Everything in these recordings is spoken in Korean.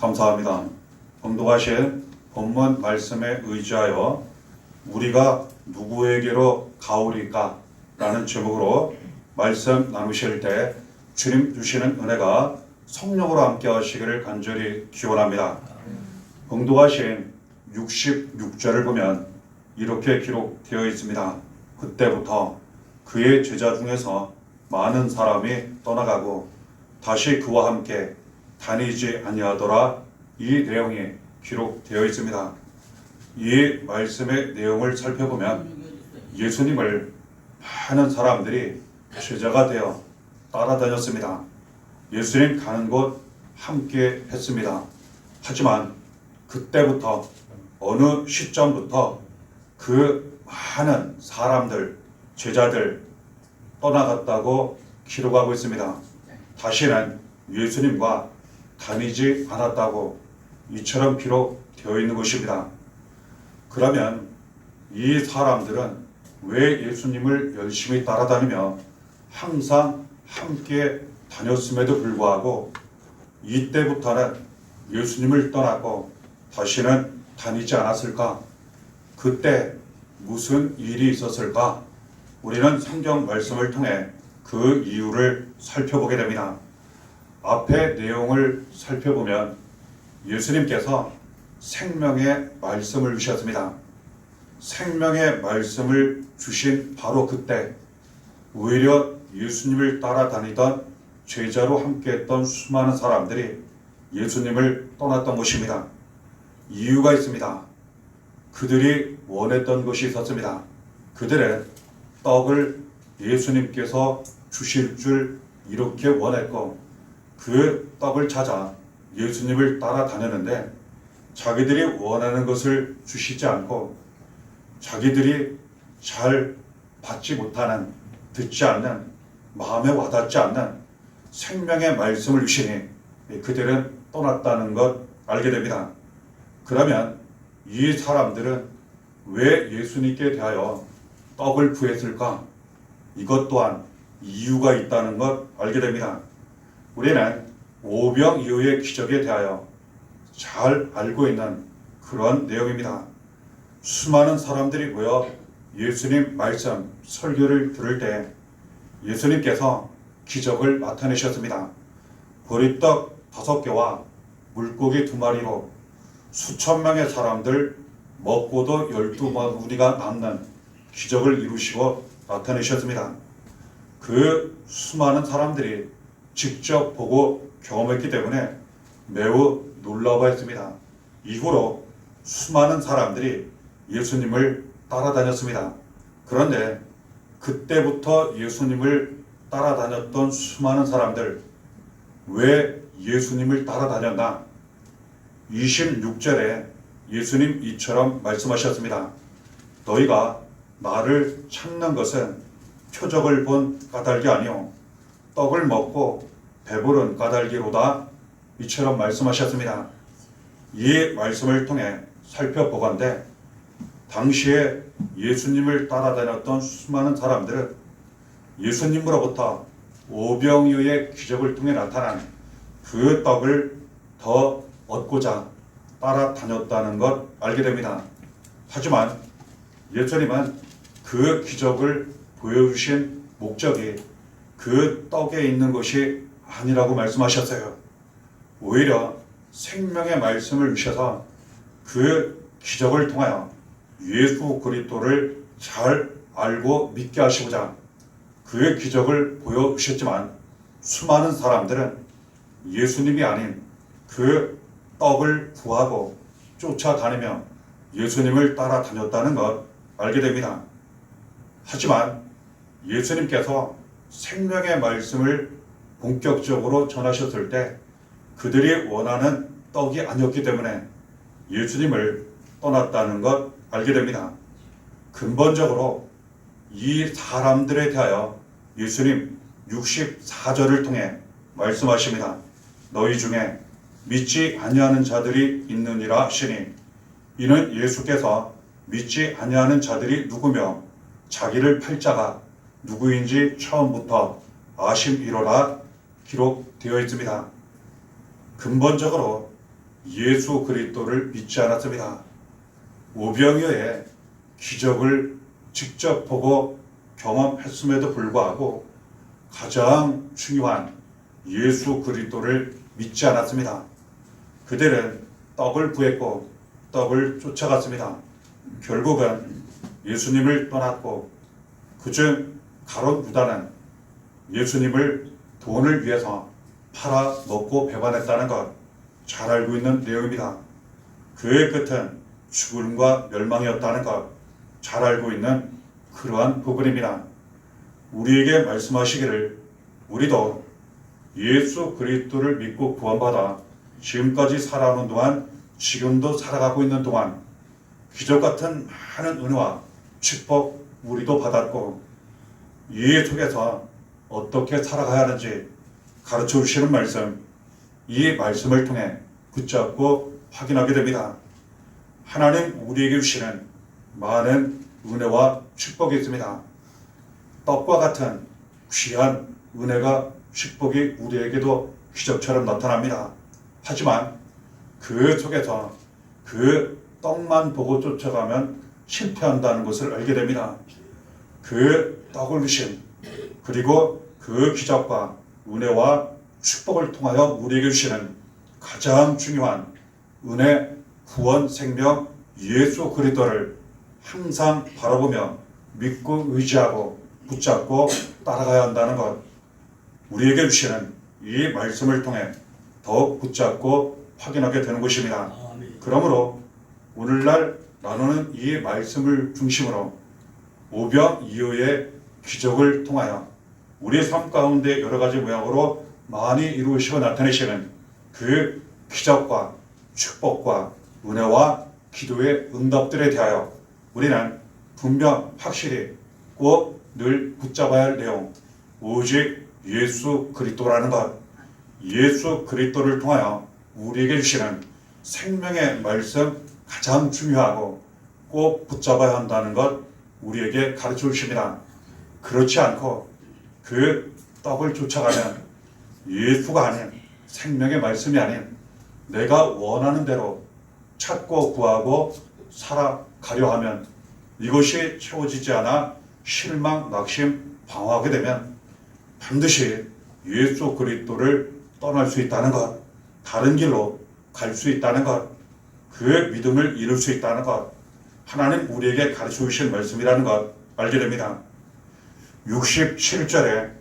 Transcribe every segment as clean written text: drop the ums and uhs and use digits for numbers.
감사합니다. 봉독하신 본문 말씀에 의지하여 우리가 누구에게로 가오리까? 라는 제목으로 말씀 나누실 때 주님 주시는 은혜가 성령으로 함께 하시기를 간절히 기원합니다. 봉독하신 66절을 보면 이렇게 기록되어 있습니다. 그때부터 그의 제자 중에서 많은 사람이 떠나가고 다시 그와 함께 다니지 아니하더라. 이 내용이 기록되어 있습니다. 이 말씀의 내용을 살펴보면 예수님을 많은 사람들이 제자가 되어 따라다녔습니다. 예수님 가는 곳 함께 했습니다. 하지만 그때부터 어느 시점부터 그 많은 사람들, 제자들 떠나갔다고 기록하고 있습니다. 다시는 예수님과 다니지 않았다고 이처럼 기록되어 있는 것입니다. 그러면 이 사람들은 왜 예수님을 열심히 따라다니며 항상 함께 다녔음에도 불구하고 이때부터는 예수님을 떠났고 다시는 다니지 않았을까? 그때 무슨 일이 있었을까? 우리는 성경 말씀을 통해 그 이유를 살펴보게 됩니다. 앞의 내용을 살펴보면 예수님께서 생명의 말씀을 주셨습니다. 생명의 말씀을 주신 바로 그때 오히려 예수님을 따라다니던 제자로 함께했던 수많은 사람들이 예수님을 떠났던 것입니다. 이유가 있습니다. 그들이 원했던 것이 있었습니다. 그들은 떡을 예수님께서 주실 줄 이렇게 원했고 그 떡을 찾아 예수님을 따라다녔는데 자기들이 원하는 것을 주시지 않고 자기들이 잘 받지 못하는, 듣지 않는, 마음에 와닿지 않는 생명의 말씀을 주시니 그들은 떠났다는 것 알게 됩니다. 그러면 이 사람들은 왜 예수님께 대하여 떡을 구했을까? 이것 또한 이유가 있다는 것 알게 됩니다. 우리는 오병 이어의 기적에 대하여 잘 알고 있는 그런 내용입니다. 수많은 사람들이 모여 예수님 말씀, 설교를 들을 때 예수님께서 기적을 나타내셨습니다. 보리떡 5개와 물고기 2마리로 수천 명의 사람들 먹고도 12마리가 남는 기적을 이루시고 나타내셨습니다. 그 수많은 사람들이 직접 보고 경험했기 때문에 매우 놀라워했습니다. 이후로 수많은 사람들이 예수님을 따라다녔습니다. 그런데 그때부터 예수님을 따라다녔던 수많은 사람들 왜 예수님을 따라다녔나? 26절에 예수님 이처럼 말씀하셨습니다. 너희가 나를 찾는 것은 표적을 본 까닭이 아니요 떡을 먹고 배부른 까닭이로다. 이처럼 말씀하셨습니다. 이 말씀을 통해 살펴보건대 당시에 예수님을 따라다녔던 수많은 사람들은 예수님으로부터 오병이어의 기적을 통해 나타난 그 떡을 더 얻고자 따라다녔다는 것 알게 됩니다. 하지만 예수님은 그 기적을 보여주신 목적이 그 떡에 있는 것이 아니라고 말씀하셨어요. 오히려 생명의 말씀을 주셔서 그 기적을 통하여 예수 그리스도를 잘 알고 믿게 하시고자 그의 기적을 보여주셨지만 수많은 사람들은 예수님이 아닌 그 떡을 구하고 쫓아다니며 예수님을 따라다녔다는 것 알게 됩니다. 하지만 예수님께서 생명의 말씀을 본격적으로 전하셨을 때 그들이 원하는 떡이 아니었기 때문에 예수님을 떠났다는 것 알게 됩니다. 근본적으로 이 사람들에 대하여 예수님 64절을 통해 말씀하십니다. 너희 중에 믿지 아니하는 자들이 있느니라 하시니 이는 예수께서 믿지 아니하는 자들이 누구며 자기를 팔 자가 누구인지 처음부터 아심이로라 기록되어 있습니다. 근본적으로 예수 그리스도를 믿지 않았습니다. 오병이어의 기적을 직접 보고 경험했음에도 불구하고 가장 중요한 예수 그리스도를 믿지 않았습니다. 그들은 떡을 구했고 떡을 쫓아갔습니다. 결국은 예수님을 떠났고 그중 가롯 유다는 예수님을 돈을 위해서 팔아 먹고 배반했다는 것 잘 알고 있는 내용입니다. 그의 끝은 죽음과 멸망이었다는 것 잘 알고 있는 그러한 부분입니다. 우리에게 말씀하시기를 우리도 예수 그리스도를 믿고 구원받아 지금까지 살아오는 동안 지금도 살아가고 있는 동안 기적 같은 많은 은혜와 축복 우리도 받았고 이 속에서 어떻게 살아가야 하는지 가르쳐 주시는 말씀, 이 말씀을 통해 붙잡고 확인하게 됩니다. 하나님 우리에게 주시는 많은 은혜와 축복이 있습니다. 떡과 같은 귀한 은혜가 축복이 우리에게도 기적처럼 나타납니다. 하지만 그 속에서 그 떡만 보고 쫓아가면 실패한다는 것을 알게 됩니다. 그 떡을 주신 그리고 그 기적과 은혜와 축복을 통하여 우리에게 주시는 가장 중요한 은혜, 구원, 생명, 예수 그리스도를 항상 바라보며 믿고 의지하고 붙잡고 따라가야 한다는 것, 우리에게 주시는 이 말씀을 통해 더욱 붙잡고 확인하게 되는 것입니다. 그러므로 오늘날 나누는 이 말씀을 중심으로 오병이어의 기적을 통하여 우리 삶 가운데 여러 가지 모양으로 많이 이루시고 나타내시는 그 기적과 축복과 은혜와 기도의 응답들에 대하여 우리는 분명 확실히 꼭 늘 붙잡아야 할 내용, 오직 예수 그리스도라는 것, 예수 그리스도를 통하여 우리에게 주시는 생명의 말씀 가장 중요하고 꼭 붙잡아야 한다는 것 우리에게 가르쳐 주십니다. 그렇지 않고 그 떡을 쫓아가면 예수가 아닌 생명의 말씀이 아닌 내가 원하는 대로 찾고 구하고 살아가려 하면 이것이 채워지지 않아 실망, 낙심, 방황하게 되면 반드시 예수 그리스도를 떠날 수 있다는 것, 다른 길로 갈 수 있다는 것, 그의 믿음을 이룰 수 있다는 것, 하나님 우리에게 가르쳐 주신 말씀이라는 것 알게 됩니다. 67절에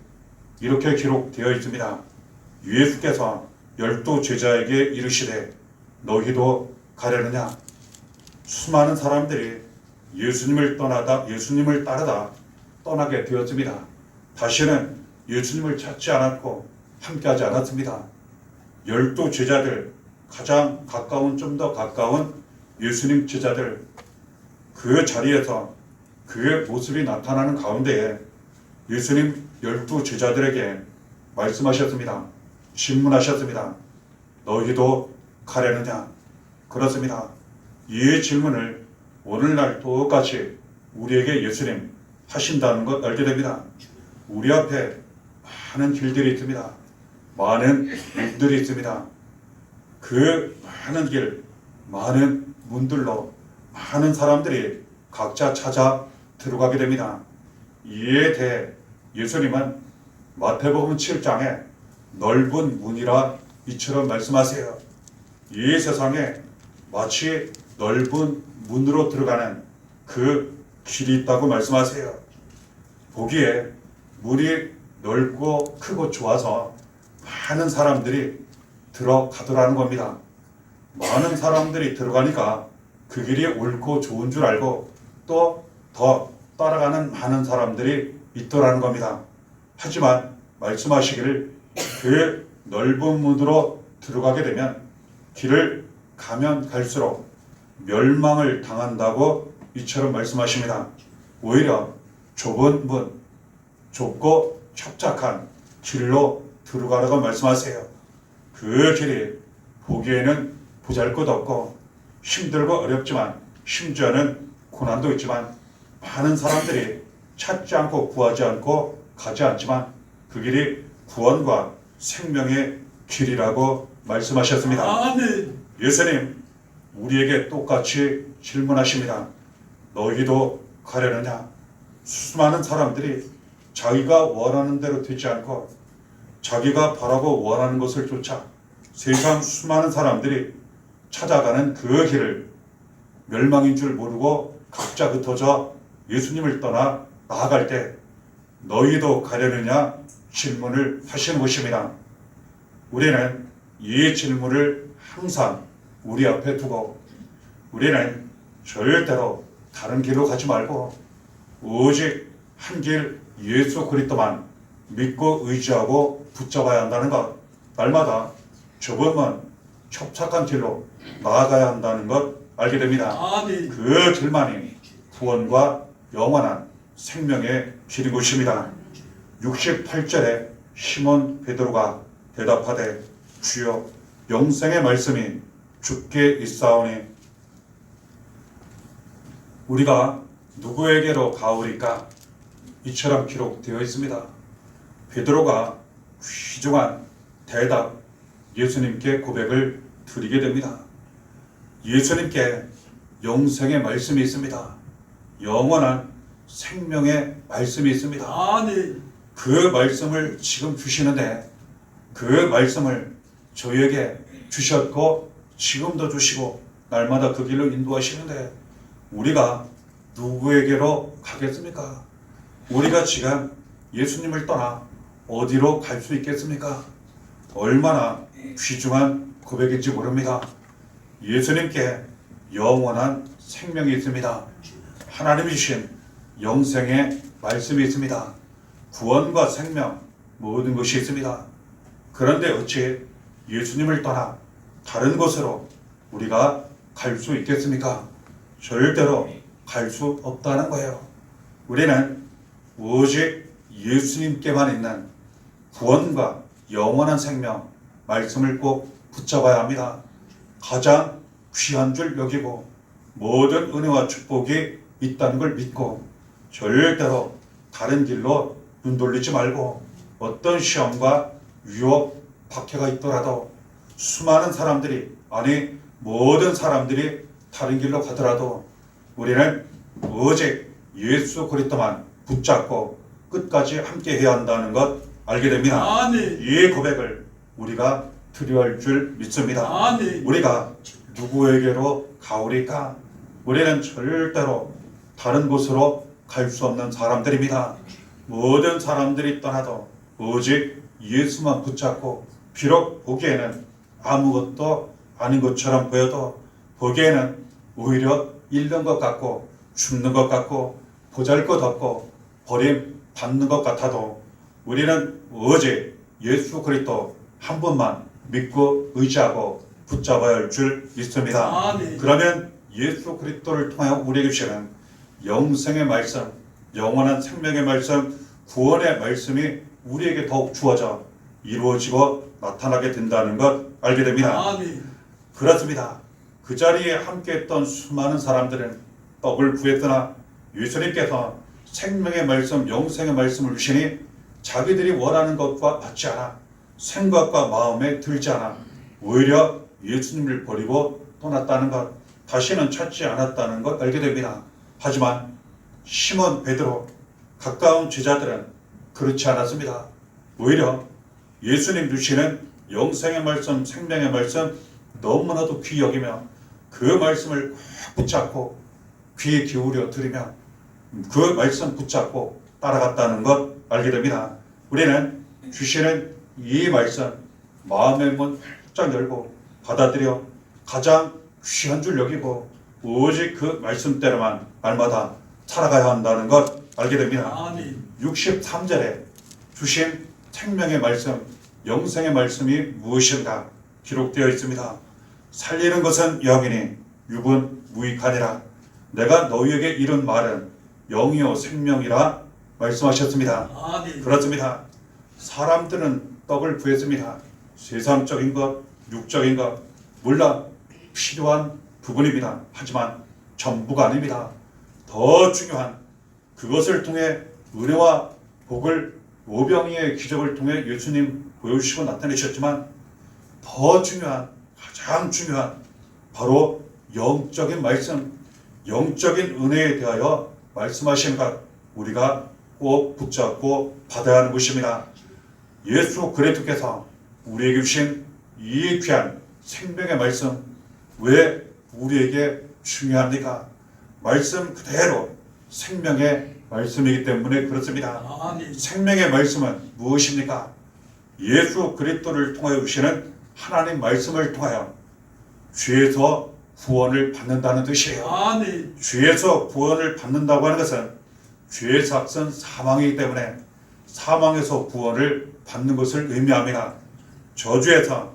이렇게 기록되어 있습니다. 예수께서 12 제자에게 이르시되 너희도 가려느냐? 수많은 사람들이 예수님을 따르다 떠나게 되었습니다. 다시는 예수님을 찾지 않았고 함께하지 않았습니다. 12 제자들, 가장 가까운, 좀 더 가까운 예수님 제자들, 그 자리에서 그의 모습이 나타나는 가운데에 예수님 12 제자들에게 말씀하셨습니다. 질문하셨습니다. 너희도 가려느냐? 그렇습니다. 이 질문을 오늘날 똑같이 우리에게 예수님 하신다는 것 알게 됩니다. 우리 앞에 많은 길들이 있습니다. 많은 문들이 있습니다. 그 많은 길, 많은 문들로 많은 사람들이 각자 찾아 들어가게 됩니다. 이에 대해 예수님은 마태복음 7장에 넓은 문이라 이처럼 말씀하세요. 이 세상에 마치 넓은 문으로 들어가는 그 길이 있다고 말씀하세요. 보기에 문이 넓고 크고 좋아서 많은 사람들이 들어가더라는 겁니다. 많은 사람들이 들어가니까 그 길이 옳고 좋은 줄 알고 또 더 따라가는 많은 사람들이 있더라는 겁니다. 하지만 말씀하시기를 그 넓은 문으로 들어가게 되면 길을 가면 갈수록 멸망을 당한다고 이처럼 말씀하십니다. 오히려 좁은 문, 좁고 협착한 길로 들어가라고 말씀하세요. 그 길이 보기에는 보잘것없고 힘들고 어렵지만 심지어는 고난도 있지만 많은 사람들이 찾지 않고 구하지 않고 가지 않지만 그 길이 구원과 생명의 길이라고 말씀하셨습니다. 아멘. 예수님 우리에게 똑같이 질문하십니다. 너희도 가려느냐? 수많은 사람들이 자기가 원하는 대로 되지 않고 자기가 바라고 원하는 것을 쫓아 세상 수많은 사람들이 찾아가는 그 길을 멸망인 줄 모르고 각자 흩어져 예수님을 떠나 나아갈 때 너희도 가려느냐 질문을 하시는 것입니다. 우리는 이 질문을 항상 우리 앞에 두고 우리는 절대로 다른 길로 가지 말고 오직 한 길 예수 그리스도만 믿고 의지하고 붙잡아야 한다는 것, 날마다 좁은 먼 협착한 길로 나아가야 한다는 것 알게 됩니다. 아멘. 그 길만이 구원과 영원한 생명의 길인 것입니다. 68절에 시몬 베드로가 대답하되 주여 영생의 말씀이 주께 있사오니 우리가 누구에게로 가오리까? 이처럼 기록되어 있습니다. 베드로가 귀중한 대답 예수님께 고백을 드리게 됩니다. 예수님께 영생의 말씀이 있습니다. 영원한 생명의 말씀이 있습니다. 아멘. 그 말씀을 지금 주시는데 그 말씀을 저희에게 주셨고 지금도 주시고 날마다 그 길로 인도하시는데 우리가 누구에게로 가겠습니까? 우리가 지금 예수님을 떠나 어디로 갈 수 있겠습니까? 얼마나 귀중한 고백인지 모릅니다. 예수님께 영원한 생명이 있습니다. 하나님이 주신 영생의 말씀이 있습니다. 구원과 생명 모든 것이 있습니다. 그런데 어찌 예수님을 떠나 다른 곳으로 우리가 갈 수 있겠습니까? 절대로 갈 수 없다는 거예요. 우리는 오직 예수님께만 있는 구원과 영원한 생명 말씀을 꼭 붙잡아야 합니다. 가장 귀한 줄 여기고 모든 은혜와 축복이 있다는 걸 믿고 절대로 다른 길로 눈 돌리지 말고 어떤 시험과 유혹, 박해가 있더라도 수많은 사람들이 아니 모든 사람들이 다른 길로 가더라도 우리는 오직 예수 그리스도만 붙잡고 끝까지 함께 해야 한다는 것 알게 됩니다. 아멘. 이 고백을 우리가 드려야 할 줄 믿습니다. 아멘. 우리가 누구에게로 가오리까? 우리는 절대로 다른 곳으로 갈 수 없는 사람들입니다. 모든 사람들이 떠나도 오직 예수만 붙잡고 비록 보기에는 아무것도 아닌 것처럼 보여도 보기에는 오히려 잃는 것 같고 죽는 것 같고 보잘것없고 버림받는 것 같아도 우리는 오직 예수 그리스도 한 분만 믿고 의지하고 붙잡아야 할 줄 믿습니다. 아멘. 그러면 예수 그리스도를 통하여 우리에게 주시는 영생의 말씀, 영원한 생명의 말씀, 구원의 말씀이 우리에게 더욱 주어져 이루어지고 나타나게 된다는 것 알게 됩니다. 아멘. 그렇습니다. 그 자리에 함께했던 수많은 사람들은 떡을 구했으나 예수님께서 생명의 말씀, 영생의 말씀을 주시니 자기들이 원하는 것과 맞지 않아 생각과 마음에 들지 않아 오히려 예수님을 버리고 떠났다는 것, 다시는 찾지 않았다는 것 알게 됩니다. 하지만 시몬 베드로 가까운 제자들은 그렇지 않았습니다. 오히려 예수님 주시는 영생의 말씀, 생명의 말씀 너무나도 귀히 여기며 그 말씀을 꽉 붙잡고 귀 기울여 들으며 그 말씀 붙잡고 따라갔다는 것 알게 됩니다. 우리는 주시는 이 말씀 마음의 문 활짝 열고 받아들여 가장 귀한 줄 여기고 오직 그 말씀대로만 날마다 살아가야 한다는 것 알게 됩니다. 아멘. 63절에 주신 생명의 말씀, 영생의 말씀이 무엇인가 기록되어 있습니다. 살리는 것은 영이니 육은 무익하니라. 내가 너희에게 이른 말은 영이요 생명이라 말씀하셨습니다. 아멘. 그렇습니다. 사람들은 떡을 구했습니다. 세상적인 것, 육적인 것, 물론 필요한 부분입니다. 하지만 전부가 아닙니다. 더 중요한 그것을 통해 은혜와 복을 오병이의 기적을 통해 예수님 보여주시고 나타내셨지만 더 중요한, 가장 중요한 바로 영적인 말씀, 영적인 은혜에 대하여 말씀하시는 것 우리가 꼭 붙잡고 받아야 하는 것입니다. 예수 그리스도께서 우리에게 주신 이 귀한 생명의 말씀 왜 우리에게 중요합니까? 말씀 그대로 생명의 말씀이기 때문에 그렇습니다. 아멘. 생명의 말씀은 무엇입니까? 예수 그리스도를 통하여 주시는 하나님 말씀을 통하여 죄에서 구원을 받는다는 뜻이에요. 아멘. 죄에서 구원을 받는다고 하는 것은 죄의 삭은 사망이기 때문에 사망에서 구원을 받는 것을 의미합니다. 저주에서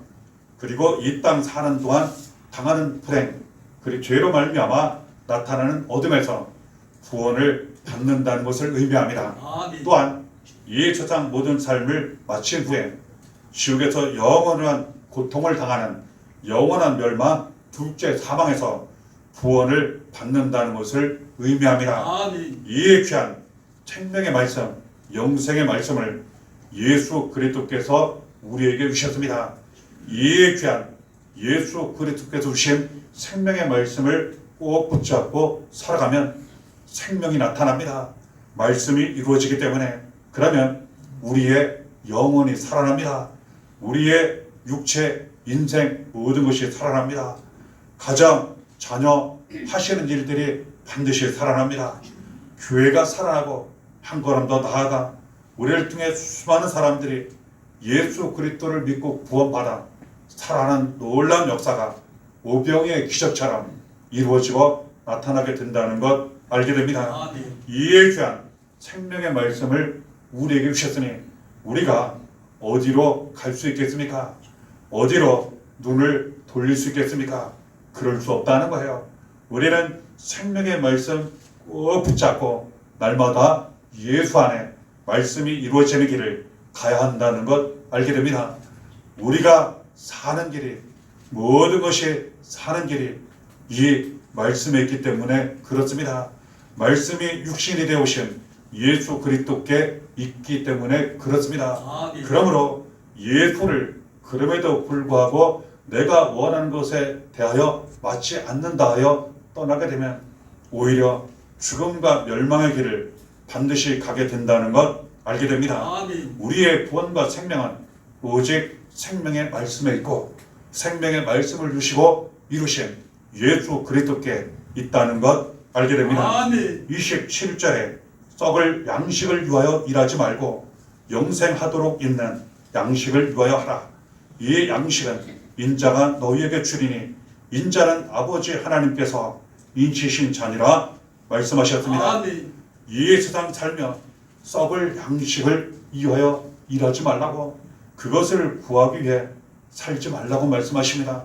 그리고 이 땅 사는 동안 당하는 불행 그리고 죄로 말미암아 나타나는 어둠에서 구원을 받는다는 것을 의미합니다. 아멘. 또한 이 세상 모든 삶을 마친 후에 지옥에서 영원한 고통을 당하는 영원한 멸망 둘째 사망에서 구원을 받는다는 것을 의미합니다. 아멘. 이 귀한 생명의 말씀, 영생의 말씀을 예수 그리스도께서 우리에게 주셨습니다. 이 귀한 예수 그리스도께서 주신 생명의 말씀을 꼭 붙잡고 살아가면 생명이 나타납니다. 말씀이 이루어지기 때문에 그러면 우리의 영혼이 살아납니다. 우리의 육체, 인생 모든 것이 살아납니다. 가정, 자녀 하시는 일들이 반드시 살아납니다. 교회가 살아나고 한 걸음 더 나아가 우리를 통해 수많은 사람들이 예수 그리스도를 믿고 구원받아 살아나는 놀라운 역사가 오병이의 기적처럼 이루어지고 나타나게 된다는 것 알게 됩니다. 아멘. 이에 귀한 생명의 말씀을 우리에게 주셨으니 우리가 어디로 갈 수 있겠습니까? 어디로 눈을 돌릴 수 있겠습니까? 그럴 수 없다는 거예요. 우리는 생명의 말씀 꼭 붙잡고 날마다 예수 안에 말씀이 이루어지는 길을 가야 한다는 것 알게 됩니다. 우리가 사는 길이 모든 것이 사는 길이 이 말씀에 있기 때문에 그렇습니다. 말씀이 육신이 되어 오신 예수 그리스도께 있기 때문에 그렇습니다. 아멘. 그러므로 예수를 그럼에도 불구하고 내가 원하는 것에 대하여 맞지 않는다 하여 떠나게 되면 오히려 죽음과 멸망의 길을 반드시 가게 된다는 것 알게 됩니다. 아멘. 우리의 구원과 생명은 오직 생명의 말씀에 있고 생명의 말씀을 주시고 이루신 예수 그리스도께 있다는 것 알게 됩니다. 아멘. 27절에 썩을 양식을 위하여 일하지 말고 영생하도록 있는 양식을 위하여 하라. 이 양식은 인자가 너희에게 주리니 인자는 아버지 하나님께서 인치신 자니라 말씀하셨습니다. 아멘. 이 세상 살며 썩을 양식을 위하여 일하지 말라고 그것을 구하기 위해 살지 말라고 말씀하십니다.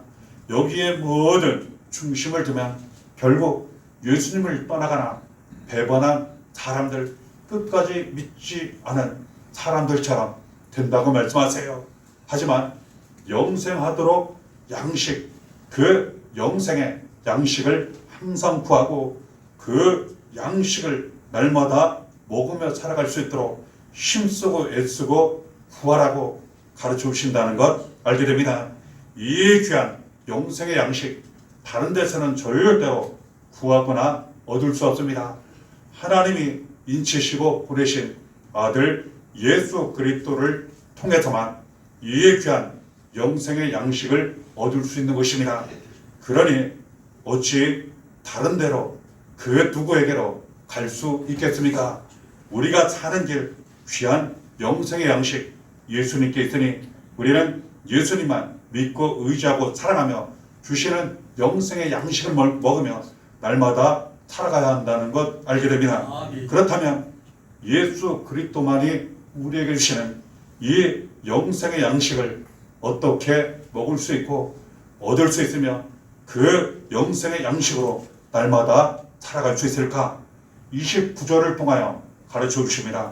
여기에 모든 중심을 두면 결국 예수님을 떠나가나 배반한 사람들 끝까지 믿지 않은 사람들처럼 된다고 말씀하세요. 하지만 영생하도록 양식 그 영생의 양식을 항상 구하고 그 양식을 날마다 먹으며 살아갈 수 있도록 힘쓰고 애쓰고 구하라고 가르쳐 주신다는 것 알게 됩니다. 이 귀한 영생의 양식 다른 데서는 절대로 구하거나 얻을 수 없습니다. 하나님이 인치시고 보내신 아들 예수 그리스도를 통해서만 이 귀한 영생의 양식을 얻을 수 있는 것입니다. 그러니 어찌 다른 데로 그 누구에게로 갈 수 있겠습니까? 우리가 사는 길 귀한 영생의 양식 예수님께 있으니 우리는 예수님만 믿고 의지하고 사랑하며 주시는 영생의 양식을 먹으며 날마다 살아가야 한다는 것 알게 됩니다. 아멘. 그렇다면 예수 그리스도만이 우리에게 주시는 이 영생의 양식을 어떻게 먹을 수 있고 얻을 수 있으며 그 영생의 양식으로 날마다 살아갈 수 있을까? 29절을 통하여 가르쳐 주십니다.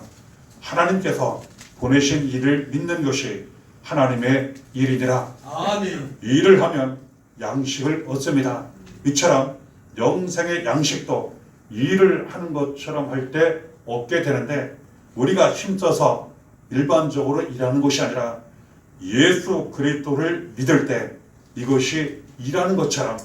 하나님께서 보내신 일을 믿는 것이 하나님의 일이니라. 아멘. 이 일을 하면 양식을 얻습니다. 이처럼 영생의 양식도 일을 하는 것처럼 할 때 얻게 되는데 우리가 힘써서 일반적으로 일하는 것이 아니라 예수 그리스도를 믿을 때 이것이 일하는 것처럼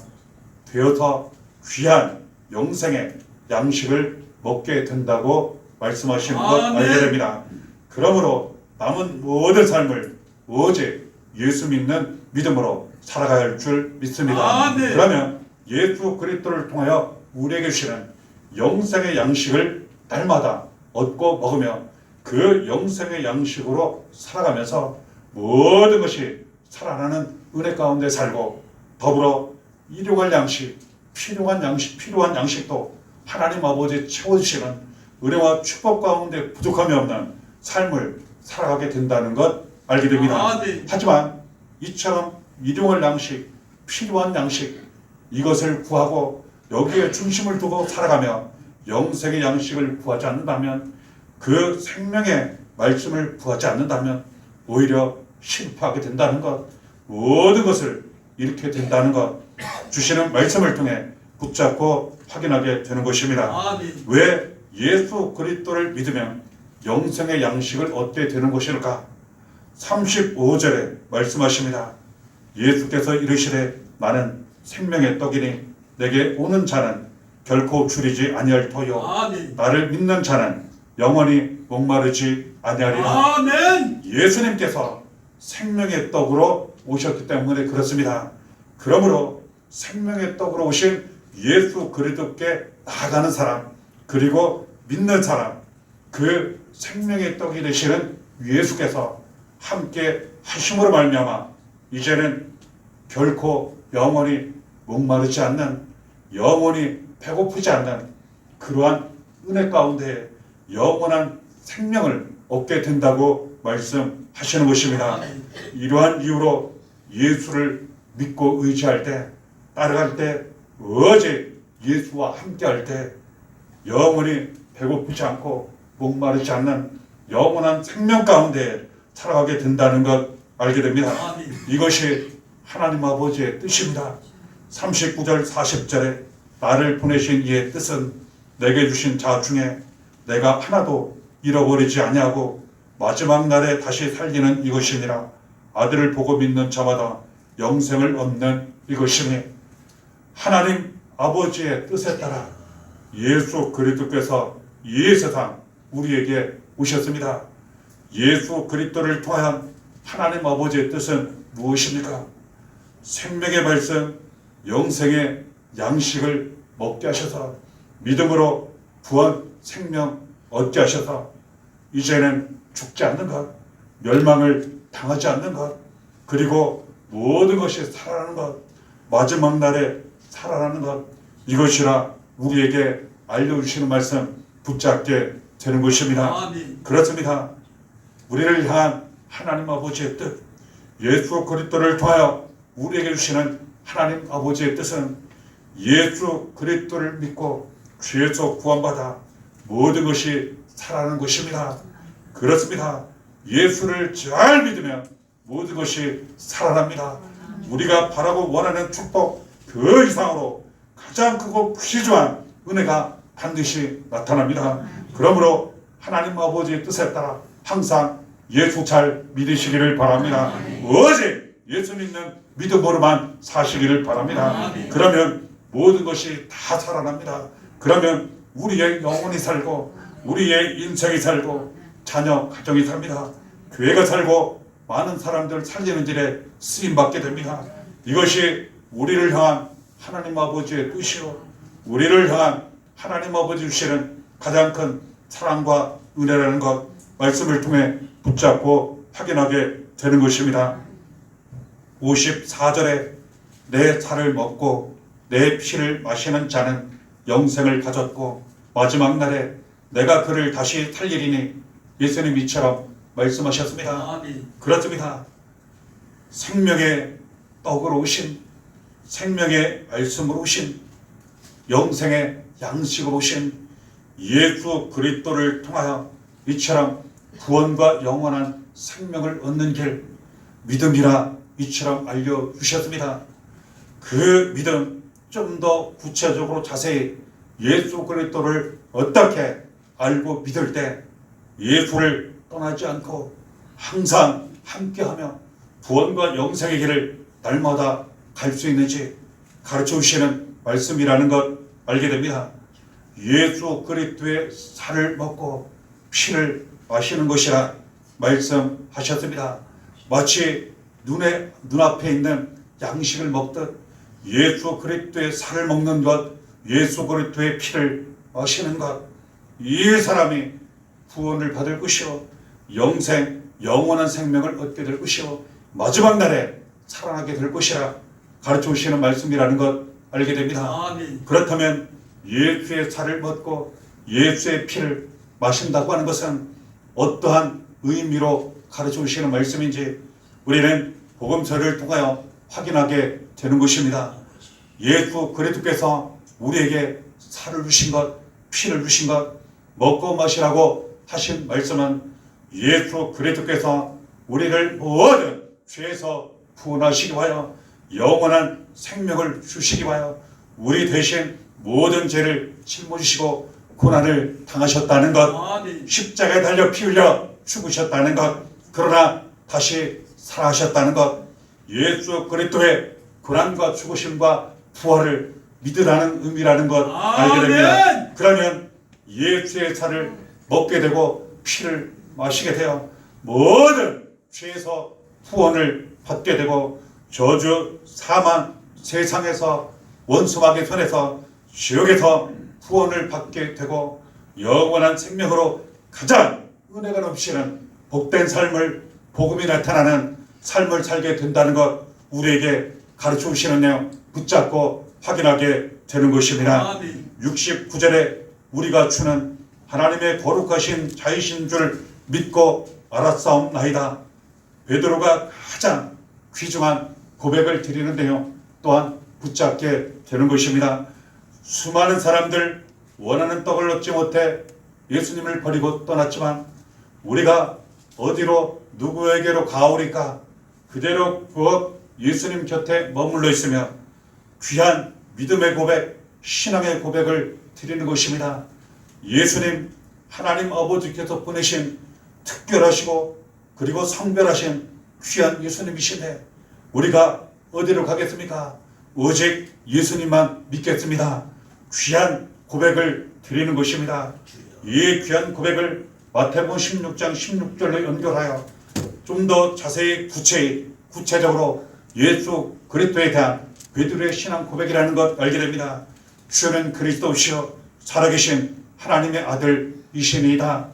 되어서 귀한 영생의 양식을 먹게 된다고 말씀하시는 것 알게 됩니다. 그러므로 남은 모든 삶을 오직 예수 믿는 믿음으로 살아가야 할 줄 믿습니다. 그러면 예수 그리스도를 통하여 우리에게 주시는 영생의 양식을 날마다 얻고 먹으며 그 영생의 양식으로 살아가면서 모든 것이 살아나는 은혜 가운데 살고 더불어 일용할 양식, 필요한 양식도 하나님 아버지 채워주시는 은혜와 축복 가운데 부족함이 없는 삶을 살아가게 된다는 것 알게 됩니다. 하지만 이처럼 일용할 양식, 필요한 양식 이것을 구하고 여기에 중심을 두고 살아가며 영생의 양식을 구하지 않는다면 그 생명의 말씀을 구하지 않는다면 오히려 실패하게 된다는 것, 모든 것을 잃게 된다는 것 주시는 말씀을 통해 붙잡고 확인하게 되는 것입니다. 왜 예수 그리스도를 믿으면 영생의 양식을 얻게 되는 것일까? 35절에 말씀하십니다. 예수께서 이르시되 나는 생명의 떡이니 내게 오는 자는 결코 줄이지 아니할 터요 나를 믿는 자는 영원히 목마르지 아니하리라. 예수님께서 생명의 떡으로 오셨기 때문에 그렇습니다. 그러므로 생명의 떡으로 오신 예수 그리스도께 나아가는 사람 그리고 믿는 사람 그 생명의 떡이 되시는 예수께서 함께 하심으로 말미암아 이제는 결코 영원히 목마르지 않는 영원히 배고프지 않는 그러한 은혜 가운데 영원한 생명을 얻게 된다고 말씀하시는 것입니다. 이러한 이유로 예수를 믿고 의지할 때 따라갈 때 오직 예수와 함께할 때 영원히 배고프지 않고 목마르지 않는 영원한 생명 가운데 살아가게 된다는 것 알게 됩니다. 이것이 하나님 아버지의 뜻입니다. 39절 40절에 나를 보내신 이의 뜻은 내게 주신 자 중에 내가 하나도 잃어버리지 아니하고 마지막 날에 다시 살리는 이것이니라. 아들을 보고 믿는 자마다 영생을 얻는 이것이니 하나님 아버지의 뜻에 따라 예수 그리스도께서 이 세상 우리에게 오셨습니다. 예수 그리스도를 통한 하나님 아버지의 뜻은 무엇입니까? 생명의 말씀, 영생의 양식을 먹게 하셔서 믿음으로 구원, 생명 얻게 하셔서 이제는 죽지 않는 것, 멸망을 당하지 않는 것, 그리고 모든 것이 살아나는 것, 마지막 날에 살아나는 것, 이것이라 우리에게 알려주시는 말씀 붙잡게 되는 것입니다. 그렇습니다. 우리를 향한 하나님 아버지의 뜻, 예수 그리스도를 통하여 우리에게 주시는 하나님 아버지의 뜻은 예수 그리스도를 믿고 죄에서 구원받아 모든 것이 살아나는 것입니다. 그렇습니다. 예수를 잘 믿으면 모든 것이 살아납니다. 우리가 바라고 원하는 축복 그 이상으로 가장 크고 푸시주한 은혜가 반드시 나타납니다. 그러므로 하나님 아버지의 뜻에 따라 항상 예수 잘 믿으시기를 바랍니다. 오직 예수 믿는 믿음으로만 사시기를 바랍니다. 그러면 모든 것이 다 살아납니다. 그러면 우리의 영혼이 살고 우리의 인생이 살고 자녀 가정이 삽니다. 교회가 살고 많은 사람들 살리는 일에 쓰임받게 됩니다. 이것이 우리를 향한 하나님 아버지의 뜻이요 우리를 향한 하나님 아버지 주시는 가장 큰 사랑과 은혜라는 것 말씀을 통해 붙잡고 확인하게 되는 것입니다. 54절에 내 살을 먹고 내 피를 마시는 자는 영생을 가졌고 마지막 날에 내가 그를 다시 살리리니 예수님 이처럼 말씀하셨습니다. 그렇습니다. 생명의 떡으로 오신 생명의 말씀으로 오신 영생의 양식으로 오신 예수 그리스도를 통하여 이처럼 구원과 영원한 생명을 얻는 길 믿음이라 이처럼 알려주셨습니다. 그 믿음 좀 더 구체적으로 자세히 예수 그리스도를 어떻게 알고 믿을 때 예수를 떠나지 않고 항상 함께하며 구원과 영생의 길을 날마다 갈 수 있는지 가르쳐 주시는 말씀이라는 것 알게 됩니다. 예수 그리스도의 살을 먹고 피를 마시는 것이라 말씀하셨습니다. 마치 눈앞에 있는 양식을 먹듯 예수 그리스도의 살을 먹는 것, 예수 그리스도의 피를 마시는 것, 이 사람이 구원을 받을 것이요 영생, 영원한 생명을 얻게 될 것이요 마지막 날에 살아나게 될 것이라 가르쳐 주시는 말씀이라는 것 알게 됩니다. 그렇다면 예수의 살을 먹고 예수의 피를 마신다고 하는 것은 어떠한 의미로 가르쳐 주시는 말씀인지 우리는 복음서를 통하여 확인하게 되는 것입니다. 예수 그리스도께서 우리에게 살을 주신 것, 피를 주신 것, 먹고 마시라고 하신 말씀은 예수 그리스도께서 우리를 모든 죄에서 구원하시기 위하여 영원한 생명을 주시기 위하여 우리 대신 모든 죄를 짊어지시고 고난을 당하셨다는 것, 십자가에 달려 피 흘려 죽으셨다는 것, 그러나 다시 살아하셨다는 것, 예수 그리스도의 고난과 죽으심과 부활을 믿으라는 의미라는 것 알게 됩니다. 그러면 예수의 살을 먹게 되고 피를 마시게 되어 모든 죄에서 후원을 받게 되고 저주, 사망, 세상에서 원수마귀의 손에서 지옥에서 후원을 받게 되고 영원한 생명으로 가장 은혜가 넘치는 복된 삶을 복음이 나타나는 삶을 살게 된다는 것 우리에게 가르쳐 주시는 내용 붙잡고 확인하게 되는 것입니다. 69절에 우리가 주는 하나님의 거룩하신 자이신 줄 믿고 알았사옵나이다. 베드로가 가장 귀중한 고백을 드리는 내용 또한 붙잡게 되는 것입니다. 수많은 사람들 원하는 떡을 얻지 못해 예수님을 버리고 떠났지만 우리가 어디로 누구에게로 가오리까? 그대로 곧 예수님 곁에 머물러 있으며 귀한 믿음의 고백, 신앙의 고백을 드리는 것입니다. 예수님 하나님 아버지께서 보내신 특별하시고 그리고 성별하신 귀한 예수님이시네. 우리가 어디로 가겠습니까? 오직 예수님만 믿겠습니다. 귀한 고백을 드리는 것입니다. 이 귀한 고백을 마태복음 16장 16절로 연결하여 좀 더 자세히 구체적으로 예수 그리스도에 대한 베드로의 신앙 고백이라는 것 알게 됩니다. 주는 그리스도시여 살아계신 하나님의 아들이시니이다.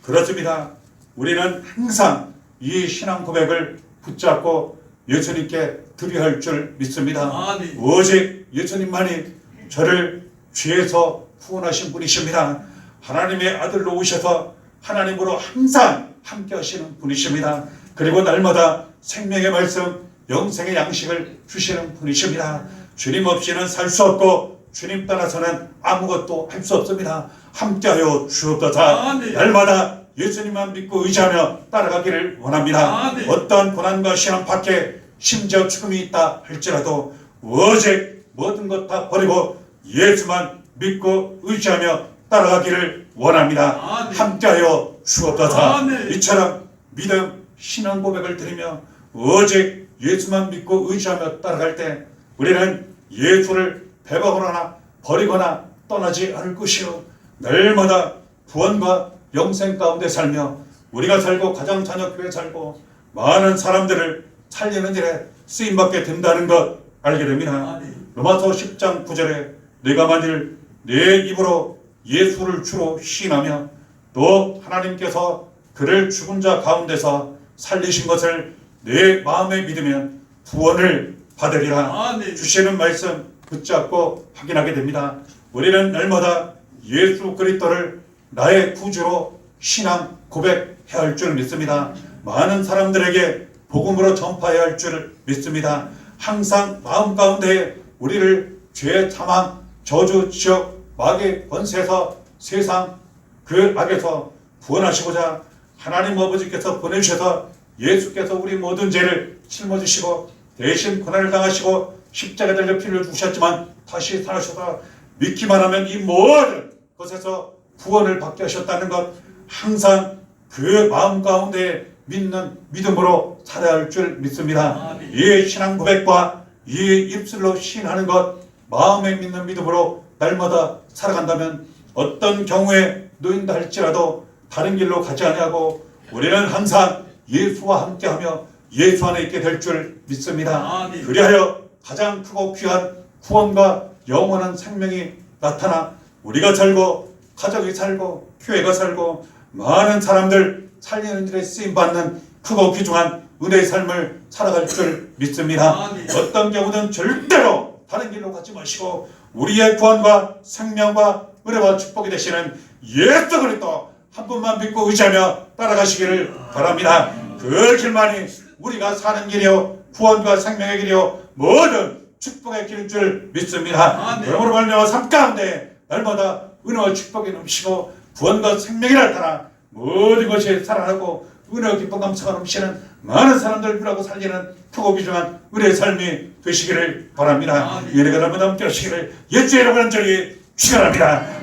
그렇습니다. 우리는 항상 이 신앙 고백을 붙잡고 예수님께 드려야 할 줄 믿습니다. 오직 예수님만이 저를 죄에서 구원하신 분이십니다. 하나님의 아들로 오셔서 하나님으로 항상 함께 하시는 분이십니다. 그리고 날마다 생명의 말씀, 영생의 양식을 주시는 분이십니다. 주님 없이는 살 수 없고 주님 따라서는 아무것도 할 수 없습니다. 함께하여 주옵소서. 날마다 예수님만 믿고 의지하며 따라가기를 원합니다. 어떠한 고난과 시험 밖에 심지어 죽음이 있다 할지라도 오직 모든 것 다 버리고 예수만 믿고 의지하며 따라가기를 원합니다. 함께하여 주옵소서. 이처럼 믿음, 신앙 고백을 드리며 오직 예수만 믿고 의지하며 따라갈 때 우리는 예수를 배반하거나 버리거나 떠나지 않을 것이요 날마다 구원과 영생 가운데 살며 우리가 살고 가정 자녀 교회 살고 많은 사람들을 살리는 일에 쓰임받게 된다는 것 알게 됩니다. 로마서 10장 9절에 내가 만일 내 입으로 예수를 주로 시인하며 또 하나님께서 그를 죽은 자 가운데서 살리신 것을 내 마음에 믿으면 구원을 받으리라. 주시는 말씀 붙잡고 확인하게 됩니다. 우리는 날마다 예수 그리스도를 나의 구주로 신앙 고백해야 할 줄 믿습니다. 많은 사람들에게 복음으로 전파해야 할 줄 믿습니다. 항상 마음 가운데 우리를 죄, 사망, 저주, 지옥, 마귀의 권세에서 세상 그 악에서 구원하시고자 하나님 아버지께서 보내주셔서 예수께서 우리 모든 죄를 짊어지시고 대신 고난을 당하시고 십자가에 달려 피를 주셨지만 다시 살아셔서 믿기만 하면 이 모든 것에서 구원을 받게 하셨다는 것 항상 그 마음 가운데 믿는 믿음으로 살아야 할 줄 믿습니다. 이 신앙 고백과 이 입술로 시인하는 것, 마음에 믿는 믿음으로 날마다 살아간다면 어떤 경우에 놓인다 할지라도 다른 길로 가지 아니하고 우리는 항상 예수와 함께하며 예수 안에 있게 될 줄 믿습니다. 그리하여 가장 크고 귀한 구원과 영원한 생명이 나타나 우리가 살고 가족이 살고 교회가 살고 많은 사람들 살리는 일에 쓰임받는 크고 귀중한 은혜의 삶을 살아갈 줄 믿습니다. 어떤 경우는 절대로 다른 길로 가지 마시고 우리의 구원과 생명과 은혜와 축복이 되시는 예수 그리스도 한 분만 믿고 의지하며 따라가시기를 바랍니다. 그 길만이 우리가 사는 길이요 구원과 생명의 길이요 모든 축복의 길인 줄 믿습니다. 그러므로 말미암아 삶 가운데 날마다 은혜와 축복이 넘치고 구원과 생명이 나타나 모든 것이 살아나고 은혜와 기쁨 감사가 넘치는 많은 사람들을 위하고 살리는 크고 귀중한 은혜의 삶이 되시기를 바랍니다. 이 은혜가 날마다 함께 하시기를 예수의 이름으로 간절히 축원합니다.